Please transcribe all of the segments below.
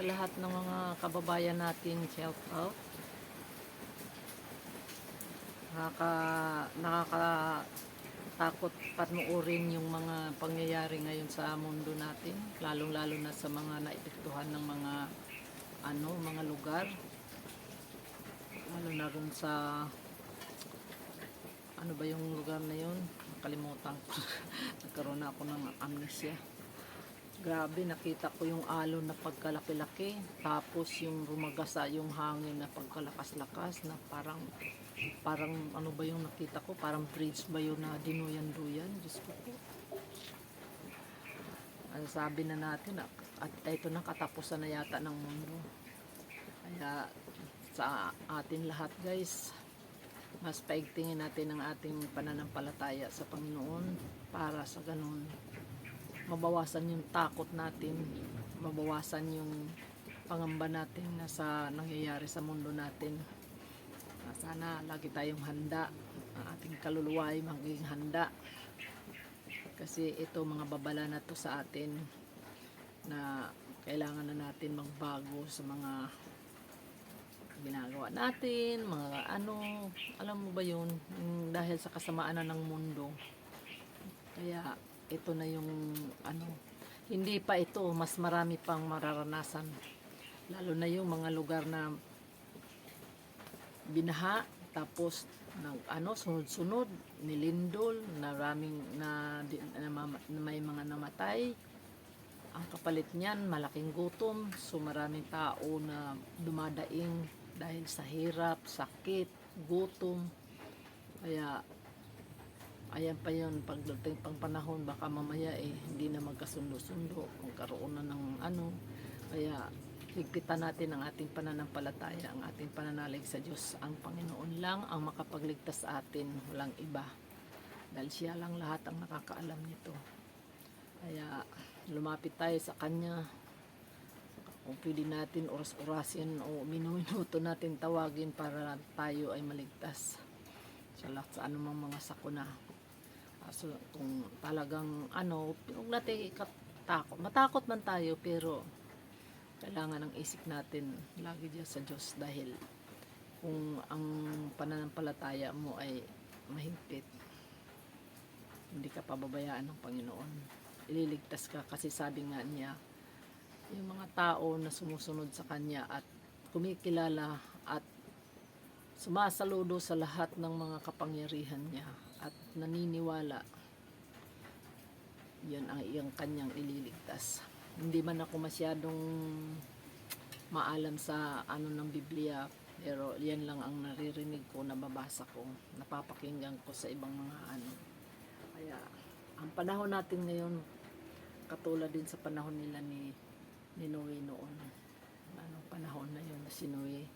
sa lahat ng mga kababayan natin, shout out. Nakakatakot panoorin yung mga pangyayari ngayon sa mundo natin, lalong-lalo na sa mga naepektuhan ng mga lugar. Lalo na rin sa ano ba yung lugar na yun? Nakalimutan ko. Nagkaroon na ako ng amnesia. Grabe, nakita ko yung alon na pagkalaki-laki, tapos yung rumagasa yung hangin na pagkalakas-lakas na parang ano ba yung nakita ko, parang bridge ba yun na dinuyan-duyan. Diyos ko po. Ang sabi na natin, at ito na katapusan na yata ng mundo. Kaya sa atin lahat guys, mas paigtingin natin ang ating pananampalataya sa Panginoon para sa ganun mabawasan yung takot natin, mabawasan yung pangamba natin na sa nangyayari sa mundo natin. Sana lagi tayong handa, ang ating kaluluwa ay maging handa, kasi ito mga babala na to sa atin na kailangan na natin magbago sa mga ginagawa natin, mga alam mo ba yun, dahil sa kasamaan na ng mundo. Kaya ito na yung hindi pa ito, mas marami pang mararanasan, lalo na yung mga lugar na binaha, tapos sunod-sunod nilindol, may mga namatay. Ang kapalit niyan, malaking gutom, so maraming tao na dumadaing dahil sa hirap, sakit, gutom. Kaya ayan pa yun, pagdating pang panahon, baka mamaya hindi na magkasundo-sundo, magkaroon na ng kaya higpitan natin ang ating pananampalataya, ang ating pananalig sa Diyos. Ang Panginoon lang ang makapagligtas sa atin, walang iba, dahil siya lang lahat ang nakakaalam nito. Kaya lumapit tayo sa Kanya. Kung pwede natin oras-orasin o minuto natin tawagin para tayo ay maligtas sa lahat sa anumang mga sakuna. So, kung talagang huwag natin matakot man tayo, pero kailangan ang isip natin lagi diyan sa Diyos, dahil kung ang pananampalataya mo ay mahigpit, hindi ka pababayaan ng Panginoon, ililigtas ka, kasi sabi nga niya, yung mga tao na sumusunod sa Kanya at kumikilala at sumasaludo sa lahat ng mga kapangyarihan niya at naniniwala, yan ang iyang Kanyang ililigtas. Hindi man ako masyadong maalam sa ng Biblia, pero yan lang ang naririnig ko, nababasa ko, napapakinggan ko sa ibang mga Kaya ang panahon natin ngayon, katulad din sa panahon nila ni Noe noon. Panahon na yun na si Noe,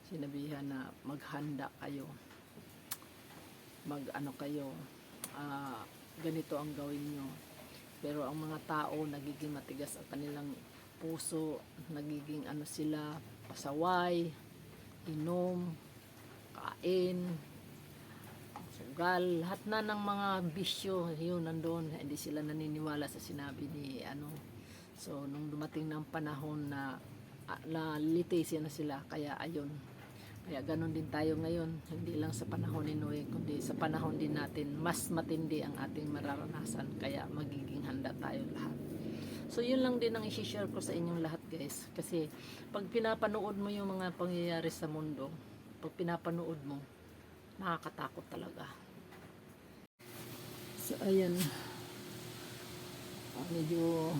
sinabihan na maghanda kayo, kayo, ganito ang gawin nyo. Pero ang mga tao nagiging matigas ang kanilang puso, nagiging sila, pasaway, inom, kain, sugal, lahat na ng mga bisyo, yun nandoon, hindi sila naniniwala sa sinabi ni So nung dumating ng panahon na litisin na sila, kaya ayun. Kaya ganun din tayo ngayon, hindi lang sa panahon ni Noe, kundi sa panahon din natin, mas matindi ang ating mararanasan, kaya magiging handa tayo lahat. So yun lang din ang i-share ko sa inyong lahat guys, kasi pag pinapanood mo yung mga pangyayari sa mundo, pag pinapanood mo, nakakatakot talaga. So ayan, medyo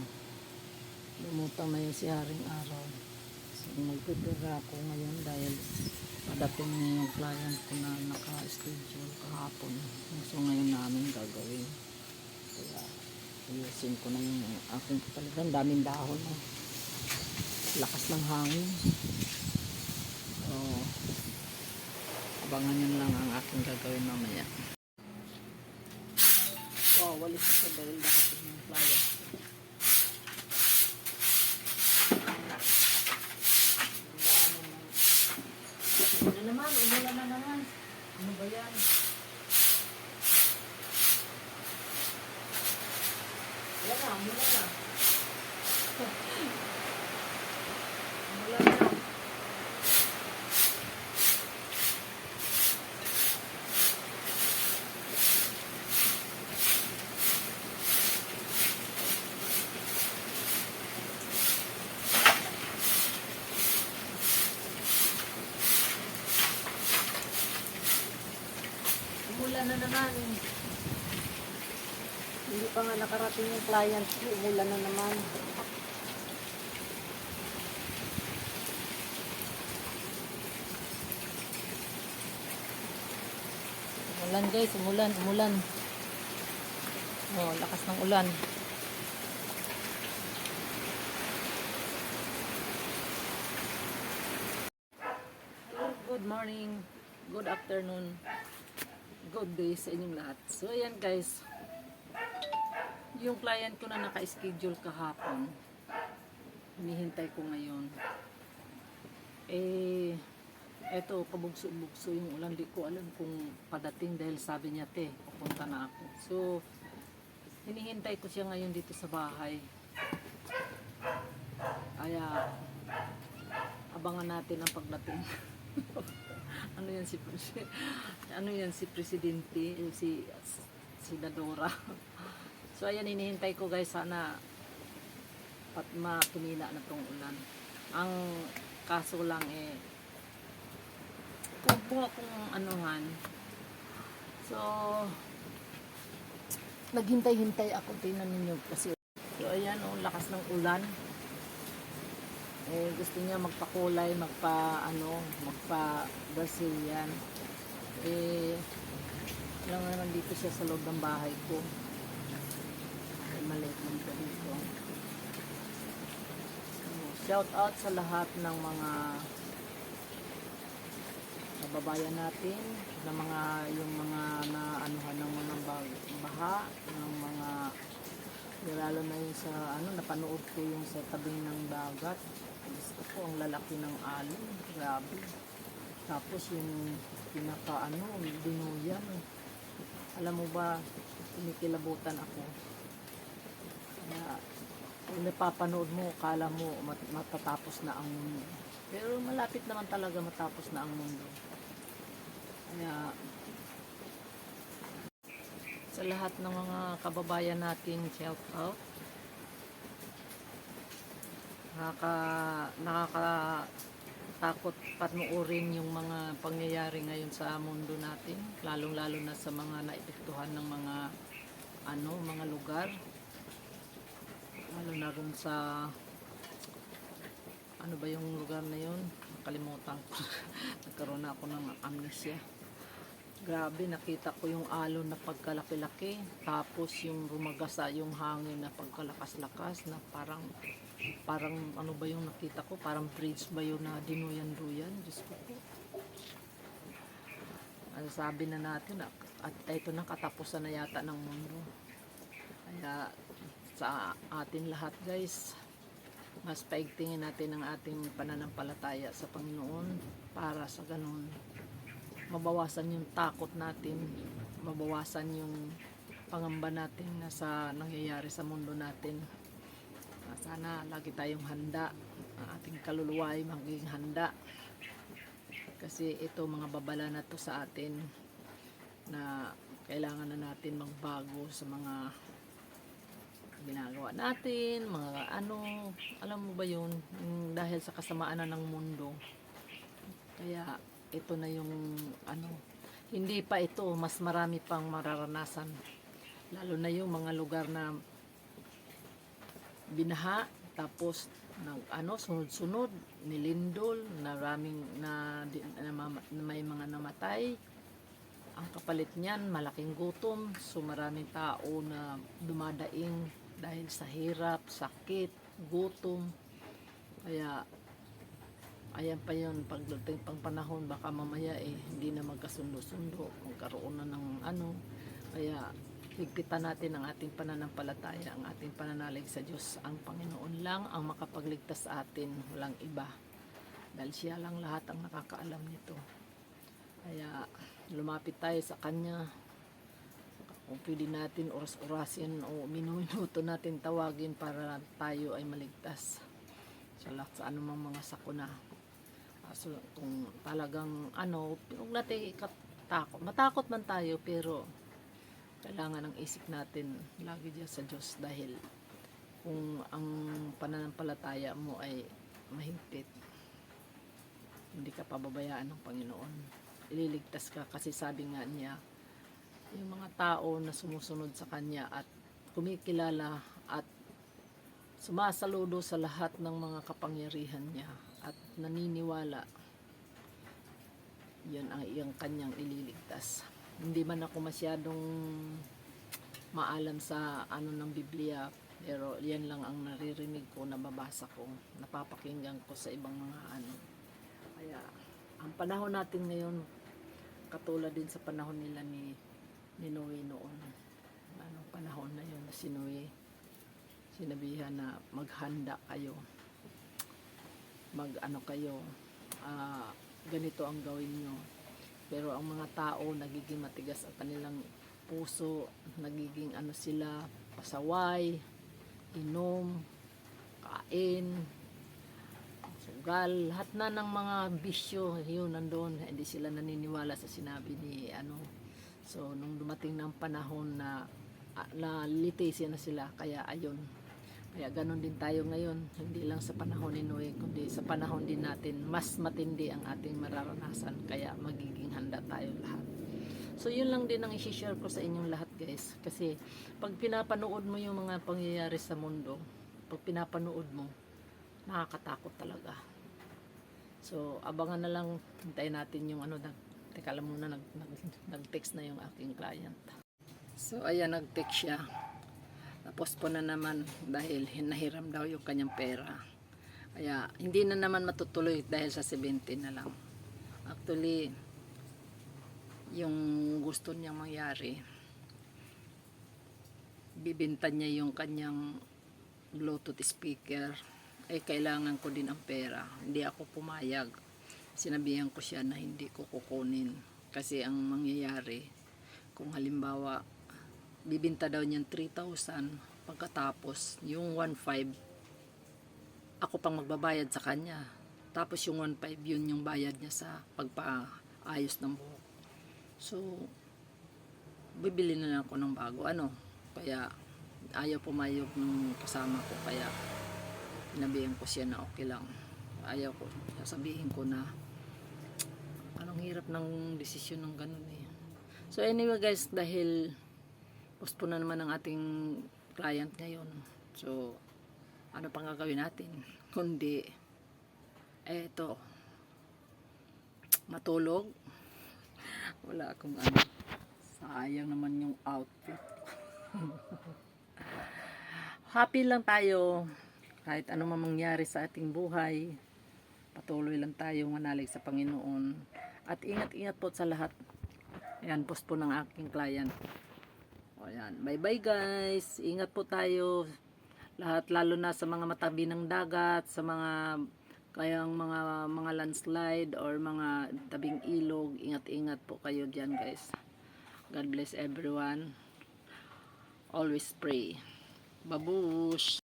lumutang na yung si Haring Araw. So magpipira ako ngayon dahil padating na yung client ko na naka-schedule kahapon. So ngayon namin gagawin. Kaya ayusin ko na yung aking kapalitan. Daming dahon. Lakas ng hangin. So abangan yun lang ang aking gagawin mamaya. Wow, walis na siya dahil dakating yung client. Naman, umulan na naman. Ano ba yan? Yan na, umulan na. umulan na naman. Hindi pa nga nakarating yung client ko, umulan na naman. Umulan guys, umulan. Oh, lakas ng ulan. Good morning, good afternoon, good day sa inyong lahat. So ayan guys, yung client ko na naka-schedule kahapon, hinihintay ko ngayon. Eto, pabugso-bugso yung ulan, di ko alam kung padating dahil sabi niya, te, pupunta na ako. So, hinihintay ko siya ngayon dito sa bahay. Kaya, abangan natin ang pagdating. Ano yan si Presidente, si Dadora. So, ayan, hinihintay ko guys, sana matumila na tong ulan. Ang kaso lang kung akong anuhan. So, naghintay-hintay ako, tingnan ninyo kasi. So, ayan, lakas ng ulan. Gusto niya magpakulay, magpa-Brazilian. Lang naman dito siya sa loob ng bahay ko. Maliit lang po dito. So, shout out sa lahat ng mga kababayan natin, na yung mga naanuhan ng mga baha, ng mga lalo na yung sa napanood ko yung sa tabing ng dagat. Gusto ko ang lalaki ng alon, grabe. Tapos yung dinuyan. Alam mo ba, kinikilabutan ako. Kaya kung napapanood mo, kala mo matatapos na ang mundo. Pero malapit naman talaga matapos na ang mundo. Kaya sa lahat ng mga kababayan natin, shout out. Nakakatakot panoorin yung mga pangyayari ngayon sa mundo natin, lalong-lalo na sa mga naepektuhan ng mga lugar. Lalo na rin sa ano ba yung lugar na yun? Nakalimutan ko. Nagkaroon na ako ng amnesia. Grabe, nakita ko yung alon na pagkalaki-laki, tapos yung rumagasa yung hangin na pagkalakas-lakas na parang ano ba yung nakita ko, parang bridge ba yun na dinuyan-duyan. Diyos ko po. Sabi na natin at ito na katapusan na yata ng mundo. Kaya sa atin lahat guys, mas paigtingin natin ang ating pananampalataya sa Panginoon para sa ganun mabawasan yung takot natin, mabawasan yung pangamba natin na sa nangyayari sa mundo natin. Sana lagi tayong handa, ang ating kaluluwa ay maging handa, kasi ito mga babala na to sa atin na kailangan na natin magbago sa mga ginagawa natin, alam mo ba yun, dahil sa kasamaan na ng mundo. Kaya ito na yung hindi pa ito, mas marami pang mararanasan, lalo na yung mga lugar na binaha, tapos sunod-sunod nilindol, may mga namatay. Ang kapalit niyan, malaking gutom. So maraming tao na dumadaing dahil sa hirap, sakit, gutom. Kaya ayan pa yun, pagdating pang panahon, baka mamaya hindi na magkasundo-sundo, magkaroon na ng kaya higpitan natin ang ating pananampalataya, ang ating pananalig sa Diyos. Ang Panginoon lang ang makapagligtas sa atin, walang iba. Dahil siya lang lahat ang nakakaalam nito. Kaya lumapit tayo sa Kanya. Kung pwede natin oras-orasin o minuto natin tawagin para tayo ay maligtas sa anumang mga sakuna. So, kung talagang huwag natin matakot man tayo, pero kailangan ang isip natin lagi diyan sa Diyos, dahil kung ang pananampalataya mo ay mahigpit, hindi ka pababayaan ng Panginoon. Ililigtas ka, kasi sabi nga niya, yung mga tao na sumusunod sa kanya at kumikilala at sumasaludo sa lahat ng mga kapangyarihan niya at naniniwala, yun ang iyang kanyang ililigtas. Hindi man ako masyadong maalam sa ano ng Biblia, pero yan lang ang naririnig ko, nababasa ko, napapakinggan ko sa ibang mga ano. Kaya ang panahon natin ngayon katulad din sa panahon nila ni Noe noon. Anong panahon na yun na si Noe, sinabihan na maghanda kayo, mag ano kayo, ganito ang gawin nyo. Pero ang mga tao nagiging matigas ang kanilang puso, nagiging ano sila, pasaway, inom, kain, sugal, lahat na ng mga bisyo, yun nandun, hindi sila naniniwala sa sinabi ni ano. So nung dumating ng panahon na litisin na sila, kaya ayun, kaya ganon din tayo ngayon, hindi lang sa panahon ni Noe, kundi sa panahon din natin, mas matindi ang ating mararanasan, kaya magiging handa tayo lahat. So yun lang din ang i-share ko sa inyong lahat guys, kasi pag pinapanood mo yung mga pangyayari sa mundo, pag pinapanood mo, nakakatakot talaga. So abangan na lang, hintayin natin yung ano, teka lang muna, nag-text na yung aking client. So ayan, nag-text siya. Tapos po na naman dahil nahiram daw yung kanyang pera. Kaya hindi na naman matutuloy dahil sa 17 na lang. Actually, yung gusto niyang mangyari, bibenta niya yung kanyang Bluetooth speaker. Ay kailangan ko din ang pera. Hindi ako pumayag. Sinabihan ko siya na hindi ko kukunin. Kasi ang mangyayari, kung halimbawa, bibinta daw niyan 3,000, pagkatapos yung 1,500 ako pang magbabayad sa kanya, tapos yung 1,500 yun yung bayad niya sa pagpaayos ng buhok. So bibili na lang ako ng bago ano, kaya ayaw pumayag ng kasama ko, kaya pinabihan ko siya na okay lang, ayaw ko, sasabihin ko na anong hirap ng desisyon ng ganun eh. So anyway guys, dahil postpone na naman ang ating client ngayon. So, ano pang gagawin natin? Kundi, eto, matulog. Wala akong ano. Sayang naman yung outfit. Happy lang tayo. Kahit ano man mangyari sa ating buhay, patuloy lang tayo manalig sa Panginoon. At ingat-ingat po sa lahat. Ayan, post po ng aking client. Ayan, bye-bye guys. Ingat po tayo. Lahat, lalo na sa mga matabi ng dagat, sa mga kayang mga landslide or mga tabing ilog. Ingat-ingat po kayo diyan guys. God bless everyone. Always pray. Babush!